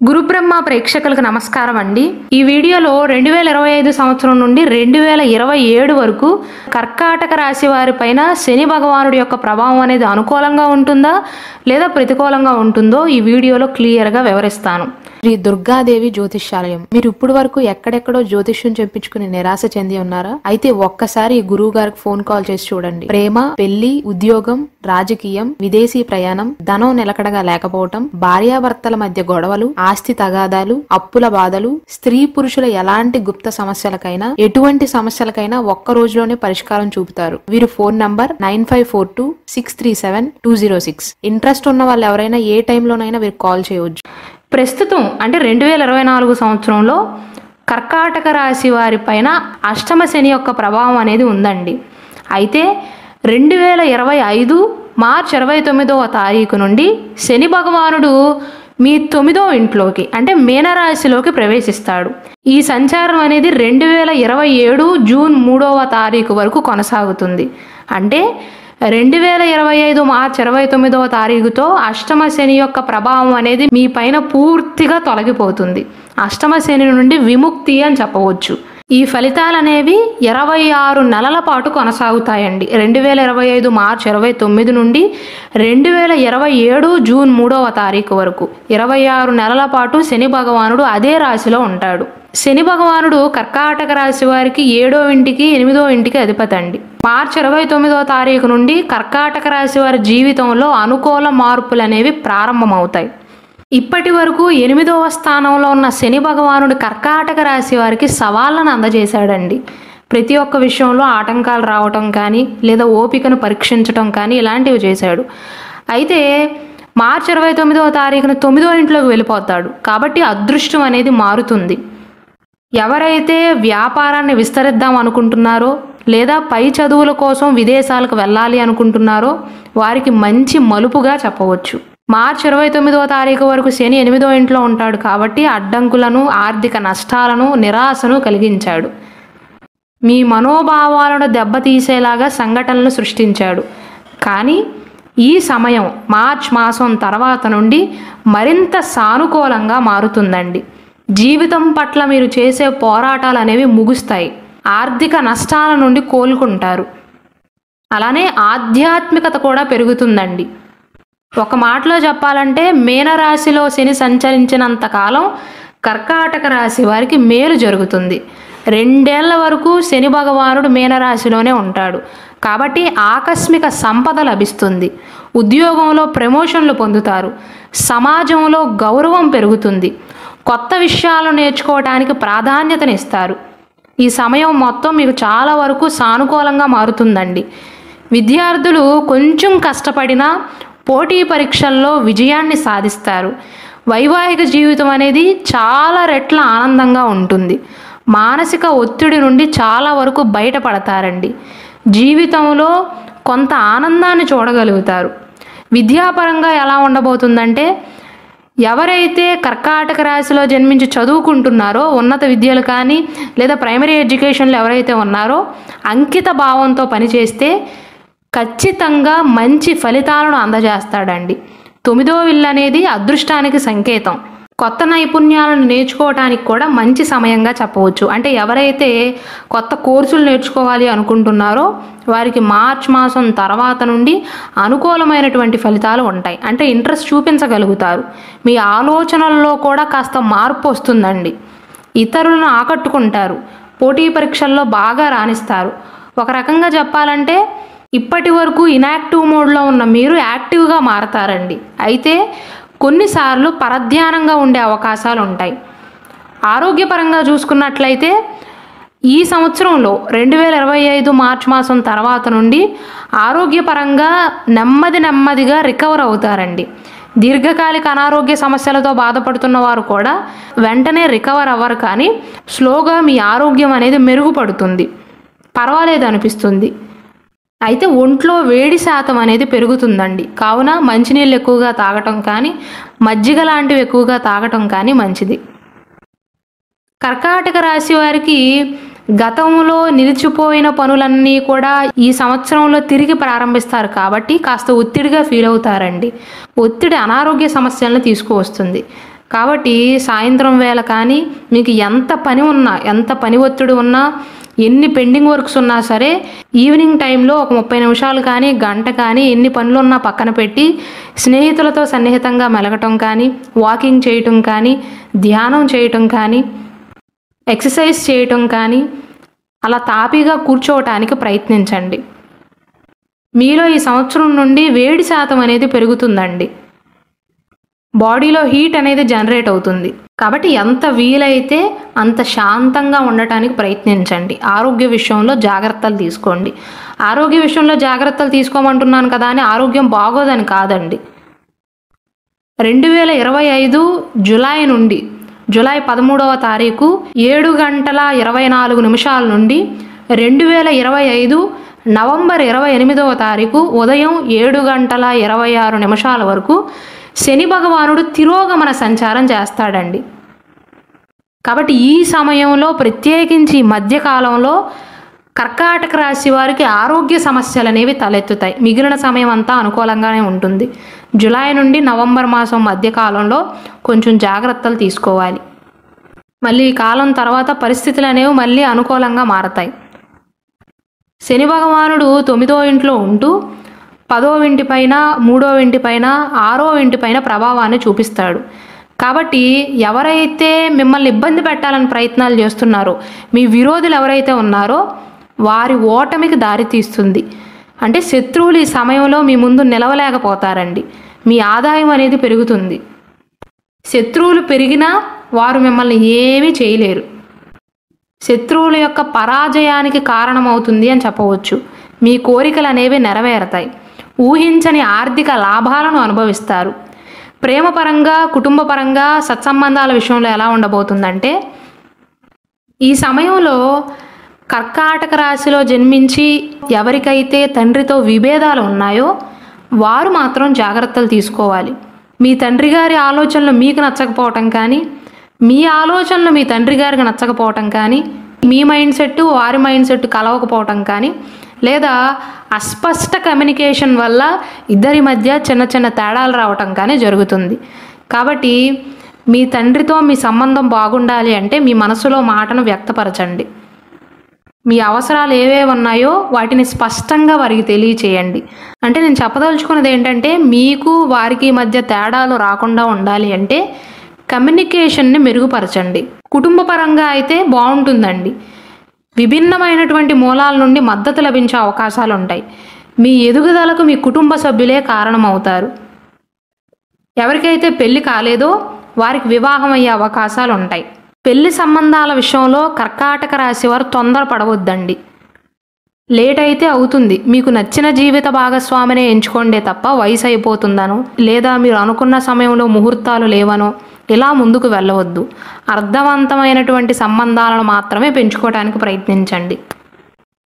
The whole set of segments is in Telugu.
గురుబ్రహ్మ ప్రేక్షకులకు నమస్కారం అండి. ఈ వీడియోలో 2025 సంవత్సరం నుండి 2027 వరకు కర్కాటక రాశి వారి పైన శని భగవానుడి యొక్క ప్రభావం అనేది అనుకూలంగా ఉంటుందా లేదా ప్రతికూలంగా ఉంటుందో ఈ వీడియోలో క్లియర్గా వివరిస్తాను. శ్రీ దుర్గాదేవి జ్యోతిష్యాలయం. మీరు ఇప్పుడు వరకు ఎక్కడెక్కడో జ్యోతిష్యం చెప్పించుకుని నిరాశ చెంది ఉన్నారా? అయితే ఒక్కసారి గురువు గారికి ఫోన్ కాల్ చేసి చూడండి. ప్రేమ, పెళ్లి, ఉద్యోగం, రాజకీయం, విదేశీ ప్రయాణం, ధనం నిలకడగా లేకపోవటం, భార్యాభర్తల మధ్య గొడవలు, ఆస్తి తగాదాలు, అప్పుల బాధలు, స్త్రీ పురుషుల ఎలాంటి గుప్త సమస్యలకైనా ఎటువంటి సమస్యలకైనా ఒక్క రోజులోనే పరిష్కారం చూపుతారు. వీరు ఫోన్ నంబర్ 9542637206. ఇంట్రెస్ట్ ఉన్న వాళ్ళు ఎవరైనా ఏ టైంలోనైనా వీరు కాల్ చేయవచ్చు. ప్రస్తుతం అంటే 2024 సంవత్సరంలో కర్కాటక రాశి వారి పైన అష్టమ శని యొక్క ప్రభావం అనేది ఉందండి. అయితే 2025 మార్చి 29వ తారీఖు నుండి శని భగవానుడు మీ 9వ ఇంట్లోకి అంటే మీనరాశిలోకి ప్రవేశిస్తాడు. ఈ సంచారం అనేది 2027 జూన్ 3వ తారీఖు వరకు కొనసాగుతుంది. అంటే 2025 మార్చి 29వ తారీఖుతో అష్టమ శని యొక్క ప్రభావం అనేది మీ పైన పూర్తిగా తొలగిపోతుంది. అష్టమ శని నుండి విముక్తి అని చెప్పవచ్చు. ఈ ఫలితాలు అనేవి 26 నెలల పాటు కొనసాగుతాయండి. 2025 మార్చి 29 నుండి 2027 జూన్ 3వ తారీఖు వరకు 26 నెలల పాటు శని భగవానుడు అదే రాశిలో ఉంటాడు. శని భగవానుడు కర్కాటక రాశి వారికి 7వ ఇంటికి 8వ ఇంటికి అధిపతి అండి. మార్చి 29వ తారీఖు నుండి కర్కాటక రాశి వారి జీవితంలో అనుకూల మార్పులు అనేవి ప్రారంభమవుతాయి. ఇప్పటి వరకు 8వ స్థానంలో ఉన్న శని భగవానుడు కర్కాటక రాశి వారికి సవాళ్ళను అందజేశాడండి. ప్రతి ఒక్క విషయంలో ఆటంకాలు రావటం కానీ లేదా ఓపికను పరీక్షించటం కానీ ఇలాంటివి చేశాడు. అయితే మార్చి 29వ తారీఖున 9వ ఇంట్లోకి వెళ్ళిపోతాడు. కాబట్టి అదృష్టం అనేది మారుతుంది. ఎవరైతే వ్యాపారాన్ని విస్తరిద్దాం అనుకుంటున్నారో లేదా పై చదువుల కోసం విదేశాలకు వెళ్ళాలి అనుకుంటున్నారో వారికి మంచి మలుపుగా చెప్పవచ్చు. మార్చి 29వ తారీఖు వరకు శని 8వ ఇంట్లో ఉంటాడు కాబట్టి అడ్డంకులను, ఆర్థిక నష్టాలను, నిరాశను కలిగించాడు. మీ మనోభావాలను దెబ్బతీసేలాగా సంఘటనలు సృష్టించాడు. కానీ ఈ సమయం మార్చ్ మాసం తర్వాత నుండి మరింత సానుకూలంగా మారుతుందండి. జీవితం పట్ల మీరు చేసే పోరాటాలు అనేవి ముగుస్తాయి. ఆర్థిక నష్టాల నుండి కోలుకుంటారు. అలానే ఆధ్యాత్మికత కూడా పెరుగుతుందండి. ఒక మాటలో చెప్పాలంటే మీనరాశిలో శని సంచరించినంత కాలం కర్కాటక రాశి వారికి మేలు జరుగుతుంది. 2 ఏళ్ల వరకు శని భగవానుడు మీనరాశిలోనే ఉంటాడు. కాబట్టి ఆకస్మిక సంపద లభిస్తుంది. ఉద్యోగంలో ప్రమోషన్లు పొందుతారు. సమాజంలో గౌరవం పెరుగుతుంది. కొత్త విషయాలు నేర్చుకోవడానికి ప్రాధాన్యతనిస్తారు. ఈ సమయం మొత్తం మీకు చాలా వరకు సానుకూలంగా మారుతుందండి. విద్యార్థులు కొంచెం కష్టపడినా పోటీ పరీక్షల్లో విజయాన్ని సాధిస్తారు. వైవాహిక జీవితం అనేది చాలా రెట్ల ఆనందంగా ఉంటుంది. మానసిక ఒత్తిడి నుండి చాలా వరకు బయటపడతారండి. జీవితంలో కొంత ఆనందాన్ని చూడగలుగుతారు. విద్యాపరంగా ఎలా ఉండబోతుందంటే ఎవరైతే కర్కాటక రాశిలో జన్మించి చదువుకుంటున్నారో ఉన్నత విద్యలు కానీ లేదా ప్రైమరీ ఎడ్యుకేషన్లు ఎవరైతే ఉన్నారో అంకిత భావంతో పనిచేస్తే ఖచ్చితంగా మంచి ఫలితాలను అందజేస్తాడండి. 9వ ఇల్లు అనేది అదృష్టానికి సంకేతం. కొత్త నైపుణ్యాలను నేర్చుకోవడానికి కూడా మంచి సమయంగా చెప్పవచ్చు. అంటే ఎవరైతే కొత్త కోర్సులు నేర్చుకోవాలి అనుకుంటున్నారో వారికి మార్చ్ మాసం తర్వాత నుండి అనుకూలమైనటువంటి ఫలితాలు ఉంటాయి. అంటే ఇంట్రెస్ట్ చూపించగలుగుతారు. మీ ఆలోచనల్లో కూడా కాస్త మార్పు వస్తుందండి. ఇతరులను ఆకట్టుకుంటారు. పోటీ పరీక్షల్లో బాగా రాణిస్తారు. ఒక రకంగా చెప్పాలంటే ఇప్పటి వరకు ఇన్యాక్టివ్ మోడ్లో ఉన్న మీరు యాక్టివ్గా మారతారండి. అయితే కొన్నిసార్లు పరధ్యానంగా ఉండే అవకాశాలు ఉంటాయి. ఆరోగ్యపరంగా చూసుకున్నట్లయితే ఈ సంవత్సరంలో 2025 మార్చి మాసం తర్వాత నుండి ఆరోగ్యపరంగా నెమ్మదిగా రికవర్ అవుతారండి. దీర్ఘకాలిక అనారోగ్య సమస్యలతో బాధపడుతున్న వారు కూడా వెంటనే రికవర్ అవ్వరు, కానీ స్లోగా మీ ఆరోగ్యం అనేది మెరుగుపడుతుంది, పర్వాలేదు అనిపిస్తుంది. అయితే ఒంట్లో వేడి శాతం అనేది పెరుగుతుందండి. కావున మంచినీళ్ళు ఎక్కువగా తాగటం కానీ మజ్జిగ లాంటివి ఎక్కువగా తాగటం కానీ మంచిది. కర్కాటక రాశి వారికి గతంలో నిలిచిపోయిన పనులన్నీ కూడా ఈ సంవత్సరంలో తిరిగి ప్రారంభిస్తారు కాబట్టి కాస్త ఒత్తిడిగా ఫీల్ అవుతారండి. ఒత్తిడి అనారోగ్య సమస్యలను తీసుకువస్తుంది. కాబట్టి సాయంత్రం వేళ కానీ మీకు ఎంత పని ఉన్నా, ఎంత పని ఒత్తిడి ఉన్నా, ఎన్ని పెండింగ్ వర్క్స్ ఉన్నా సరే ఈవినింగ్ టైంలో ఒక 30 నిమిషాలు కానీ, గంట కానీ, ఎన్ని పనులు ఉన్నా పక్కన పెట్టి స్నేహితులతో సన్నిహితంగా మెలగటం కానీ, వాకింగ్ చేయటం కానీ, ధ్యానం చేయటం కానీ, ఎక్సర్సైజ్ చేయటం కానీ, అలా తాపీగా కూర్చోవటానికి ప్రయత్నించండి. మీలో ఈ సంవత్సరం నుండి వేడి శాతం అనేది పెరుగుతుందండి. బాడీలో హీట్ అనేది జనరేట్ అవుతుంది. కాబట్టి ఎంత వీలైతే అంత శాంతంగా ఉండటానికి ప్రయత్నించండి. ఆరోగ్య విషయంలో జాగ్రత్తలు తీసుకోండి. ఆరోగ్య విషయంలో జాగ్రత్తలు తీసుకోమంటున్నాను కదా అని ఆరోగ్యం బాగోదని కాదండి. 2025 జూలై నుండి జూలై 13వ తారీఖు 7:24 నుండి 2025 నవంబర్ 28వ తారీఖు ఉదయం 7:26 వరకు శని భగవానుడు తిరోగమన సంచారం చేస్తాడండి. కాబట్టి ఈ సమయంలో ప్రత్యేకించి మధ్యకాలంలో కర్కాటక రాశి వారికి ఆరోగ్య సమస్యలు అనేవి తలెత్తుతాయి. మిగిలిన సమయం అంతా అనుకూలంగానే ఉంటుంది. జూలై నుండి నవంబర్ మాసం మధ్యకాలంలో కొంచెం జాగ్రత్తలు తీసుకోవాలి. మళ్ళీ ఈ కాలం తర్వాత పరిస్థితులు అనేవి మళ్ళీ అనుకూలంగా మారతాయి. శని భగవానుడు 9వ ఇంట్లో ఉంటూ 10వ ఇంటిపైన, 3వ ఇంటిపైన, 6వ ఇంటిపైన ప్రభావాన్ని చూపిస్తాడు. కాబట్టి ఎవరైతే మిమ్మల్ని ఇబ్బంది పెట్టాలని ప్రయత్నాలు చేస్తున్నారో, మీ విరోధులు ఎవరైతే ఉన్నారో వారి ఓటమికి దారితీస్తుంది. అంటే శత్రువులు ఈ సమయంలో మీ ముందు నిలవలేకపోతారండి. మీ ఆదాయం అనేది పెరుగుతుంది. శత్రువులు పెరిగినా వారు మిమ్మల్ని ఏమీ చేయలేరు. శత్రువుల యొక్క పరాజయానికి కారణమవుతుంది అని చెప్పవచ్చు. మీ కోరికలు అనేవి నెరవేరుతాయి. ఊహించని ఆర్థిక లాభాలను అనుభవిస్తారు. ప్రేమపరంగా, కుటుంబపరంగా, సత్సంబంధాల విషయంలో ఎలా ఉండబోతుందంటే ఈ సమయంలో కర్కాటక రాశిలో జన్మించి ఎవరికైతే తండ్రితో విభేదాలు ఉన్నాయో వారు మాత్రం జాగ్రత్తలు తీసుకోవాలి. మీ తండ్రి గారి ఆలోచనలు మీకు నచ్చకపోవటం కానీ, మీ ఆలోచనలు మీ తండ్రి గారికి నచ్చకపోవటం కానీ, మీ మైండ్ సెట్ వారి మైండ్ సెట్ కలవకపోవటం కానీ, లేదా అస్పష్ట కమ్యూనికేషన్ వల్ల ఇద్దరి మధ్య చిన్న చిన్న తేడాలు రావటం కానీ జరుగుతుంది. కాబట్టి మీ తండ్రితో మీ సంబంధం బాగుండాలి అంటే మీ మనసులో మాటను వ్యక్తపరచండి. మీ అవసరాలు ఏవేవి ఉన్నాయో వాటిని స్పష్టంగా వారికి తెలియచేయండి. అంటే నేను చెప్పదలుచుకున్నది ఏంటంటే మీకు వారికి మధ్య తేడాలు రాకుండా ఉండాలి అంటే కమ్యూనికేషన్ని మెరుగుపరచండి. కుటుంబపరంగా అయితే బాగుంటుందండి. విభిన్నమైనటువంటి మూలాల నుండి మద్దతు లభించే అవకాశాలు ఉంటాయి. మీ ఎదుగుదలకు మీ కుటుంబ సభ్యులే కారణమవుతారు. ఎవరికైతే పెళ్లి కాలేదో వారికి వివాహం అయ్యే అవకాశాలు ఉంటాయి. పెళ్లి సంబంధాల విషయంలో కర్కాటక రాశి వారు తొందరపడవద్దండి. లేట్ అయితే అవుతుంది. మీకు నచ్చిన జీవిత భాగస్వామినే ఎంచుకోండే తప్ప వయసు అయిపోతుందనో, లేదా మీరు అనుకున్న సమయంలో ముహూర్తాలు లేవనో ఇలా ముందుకు వెళ్ళవద్దు. అర్థవంతమైనటువంటి సంబంధాలను మాత్రమే పెంచుకోవడానికి ప్రయత్నించండి.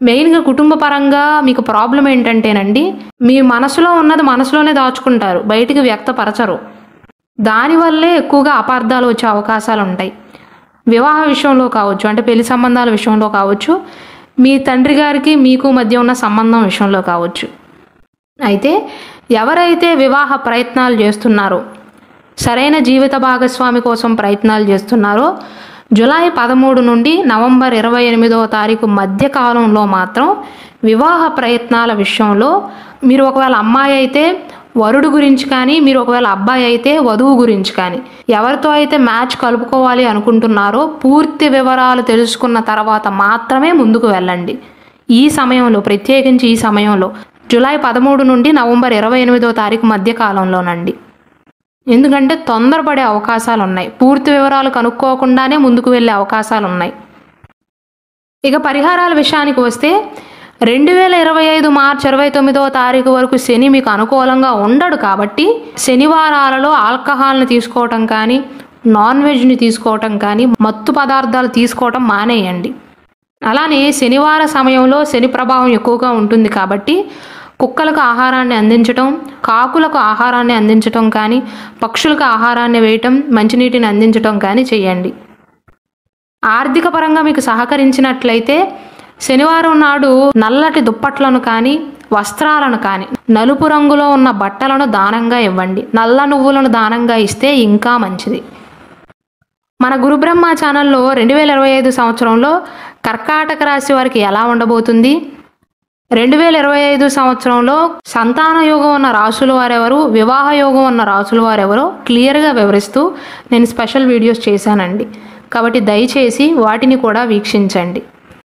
మెయిన్గా కుటుంబ పరంగా మీకు ప్రాబ్లం ఏంటంటేనండి, మీ మనసులో ఉన్నది మనసులోనే దాచుకుంటారు, బయటికి వ్యక్తపరచరు. దానివల్లే ఎక్కువగా అపార్థాలు వచ్చే అవకాశాలు ఉంటాయి. వివాహ విషయంలో కావచ్చు, అంటే పెళ్లి సంబంధాల విషయంలో కావచ్చు, మీ తండ్రి గారికి మీకు మధ్య ఉన్న సంబంధం విషయంలో కావచ్చు. అయితే ఎవరైతే వివాహ ప్రయత్నాలు చేస్తున్నారో, సరైన జీవిత భాగస్వామి కోసం ప్రయత్నాలు చేస్తున్నారో జూలై 13 నుండి నవంబర్ 28వ తారీఖు మధ్య కాలంలో మాత్రం వివాహ ప్రయత్నాల విషయంలో మీరు ఒకవేళ అమ్మాయి అయితే వరుడు గురించి కానీ, మీరు ఒకవేళ అబ్బాయి అయితే వధువు గురించి కానీ ఎవరితో అయితే మ్యాచ్ కలుపుకోవాలి అనుకుంటున్నారో పూర్తి వివరాలు తెలుసుకున్న తర్వాత మాత్రమే ముందుకు వెళ్ళండి. ఈ సమయంలో, ప్రత్యేకించి ఈ సమయంలో జూలై 13 నుండి నవంబర్ 28వ తారీఖు మధ్య కాలంలోనండి. ఎందుకంటే తొందరపడే అవకాశాలు ఉన్నాయి. పూర్తి వివరాలు కనుక్కోకుండానే ముందుకు వెళ్ళే అవకాశాలు ఉన్నాయి. ఇక పరిహారాల విషయానికి వస్తే 2025 మార్చి 29వ తారీఖు వరకు శని మీకు అనుకూలంగా ఉండడు. కాబట్టి శనివారాలలో ఆల్కహాల్ని తీసుకోవటం కానీ, నాన్ వెజ్ని తీసుకోవటం కానీ, మత్తు పదార్థాలు తీసుకోవటం మానేయండి. అలానే శనివార సమయంలో శని ప్రభావం ఎక్కువగా ఉంటుంది కాబట్టి కుక్కలకు ఆహారాన్ని అందించటం, కాకులకు ఆహారాన్ని అందించటం కానీ, పక్షులకు ఆహారాన్ని వేయటం, మంచినీటిని అందించటం కానీ చేయండి. ఆర్థిక పరంగా మీకు సహకరించినట్లయితే శనివారం నాడు నల్లటి దుప్పట్లను కానీ, వస్త్రాలను కానీ, నలుపు రంగులో ఉన్న బట్టలను దానంగా ఇవ్వండి. నల్ల నువ్వులను దానంగా ఇస్తే ఇంకా మంచిది. మన గురుబ్రహ్మ ఛానల్లో 2025 సంవత్సరంలో కర్కాటక రాశి వారికి ఎలా ఉండబోతుంది, 2025 సంవత్సరంలో సంతాన యోగం ఉన్న రాశుల వారెవరు, వివాహ యోగం ఉన్న రాశుల వారెవరో క్లియర్గా వివరిస్తూ నేను స్పెషల్ వీడియోస్ చేశానండి. కాబట్టి దయచేసి వాటిని కూడా వీక్షించండి.